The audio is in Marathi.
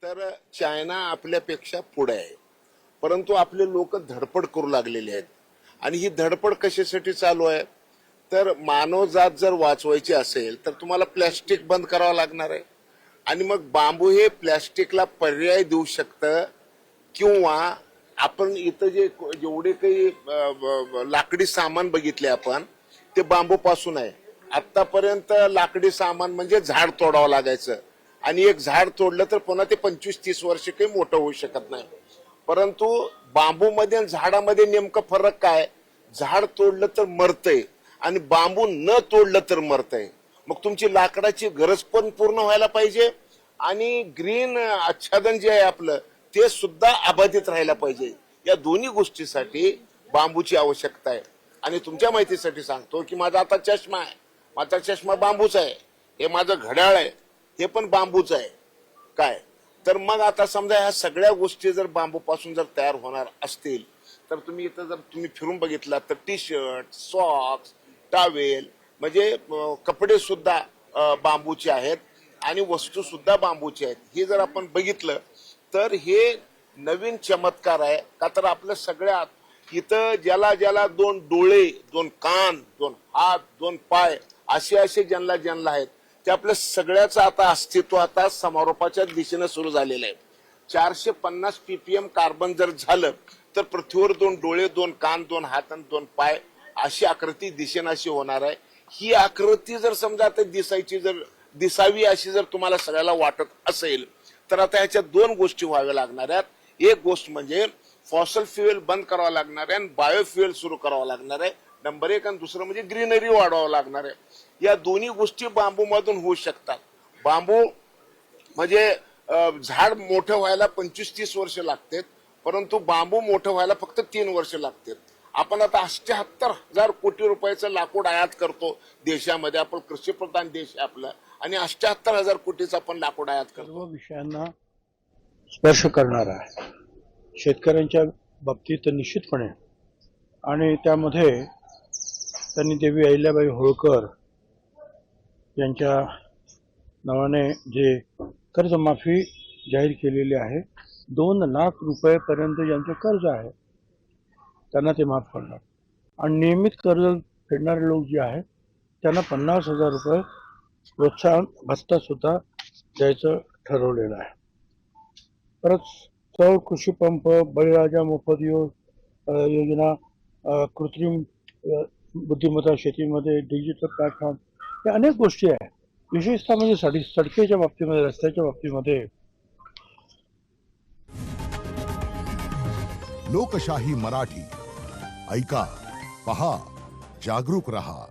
तर चायना आपल्यापेक्षा पुढे आहे, परंतु आपले लोक धडपड करू लागलेले आहेत. आणि ही धडपड कशासाठी चालू आहे? तर मानवजात जर वाचवायची असेल तर तुम्हाला प्लॅस्टिक बंद करावं लागणार आहे. आणि मग बांबू हे प्लॅस्टिकला पर्याय देऊ शकतं. किंवा आपण इथं जेवढे काही लाकडी सामान बघितले आपण ते बांबू पासून आहे. आतापर्यंत लाकडी सामान म्हणजे झाड तोडावं लागायचं, आणि एक झाड तोडलं तर पुन्हा ते 25-30 वर्ष काही मोठं होऊ शकत नाही. परंतु बांबूमध्ये आणि झाडामध्ये नेमकं फरक काय? झाड तोडलं तर मरतंय आणि बांबू न तोडलं तर मरतंय. मग तुमची लाकडाची गरज पण पूर्ण व्हायला पाहिजे आणि ग्रीन आच्छादन जे आहे आपलं ते सुद्धा अबाधित राहायला पाहिजे. या दोन्ही गोष्टीसाठी बांबूची आवश्यकता आहे. आणि तुमच्या माहितीसाठी सांगतो की माझा आता चष्मा आहे, माझा चष्मा बांबूचा आहे. हे माझं घड्याळ आहे, हे पण बांबूच आहे. काय तर मग आता समजा ह्या सगळ्या गोष्टी जर बांबूपासून जर तयार होणार असतील तर तुम्ही इथं जर तुम्ही फिरून बघितला तर टी शर्ट, सॉक्स, टावेल म्हणजे कपडे सुद्धा बांबूचे आहेत आणि वस्तू सुद्धा बांबूची आहेत. हे जर आपण बघितलं तर हे नवीन चमत्कार आहे. का तर आपल्या सगळ्यात इथं ज्याला ज्याला 2 डोळे, 2 कान, 2 हात, 2 पाय असे ज्यांना आहेत ते आपल्या सगळ्याचं आता अस्तित्व आता समारोपाच्या दिशेने सुरू झालेलं आहे. 450 ppm कार्बन जर झालं तर पृथ्वीवर 2 डोळे, 2 कान, 2 हात आणि 2 पाय अशी आकृती दिशेनाशी होणार आहे. ही आकृती जर समजा आता दिसावी अशी जर तुम्हाला सगळ्याला वाटत असेल तर आता ह्याच्या 2 गोष्टी व्हाव्या लागणार आहेत. एक गोष्ट म्हणजे फॉसल फ्युएल बंद करावं लागणार आहे आणि बायोफ्युएल सुरू करावं लागणार आहे, नंबर 1. आणि दुसरं म्हणजे ग्रीनरी वाढवावं लागणार आहे. या दोन्ही गोष्टी बांबू मधून होऊ शकतात. बांबू म्हणजे झाड मोठं व्हायला 25-30 वर्ष लागतात, परंतु बांबू मोठं व्हायला फक्त 3 वर्ष लागतात. आपण आता 78,000 कोटी रुपयाचं लाकूड आयात करतो देशामध्ये. आपण कृषीप्रधान देश आहे आपला, आणि 78,000 कोटीचं आपण लाकूड आयात करतो. सर्व विषयांना स्पर्श करणारा आहे शेतकऱ्यांच्या बाबतीत निश्चितपणे. आणि त्यामध्ये त्यांनी देवी अहिल्याबाई होळकर यांच्या नावाने जे कर्जमाफी जाहीर केलेली आहे, 2 लाख रुपयेपर्यंत ज्यांचे कर्ज आहे त्यांना ते माफ करणार. आणि नियमित कर्ज फेडणारे लोक जे आहेत त्यांना 50,000 रुपये प्रोत्साहन भत्ता सुद्धा द्यायचं ठरवलेलं आहे. परत सौर कृषी पंप, बळीराजा मोफत योजना, कृत्रिम बुद्धिमत्ता शेतीमध्ये, डिजिटल प्लॅटफॉर्म, या अनेक गोष्टी आहेत. विशेषतः म्हणजे सडकेच्या बाबतीमध्ये, रस्त्याच्या बाबतीमध्ये. लोकशाही मराठी ऐका, पहा, जागरूक रहा.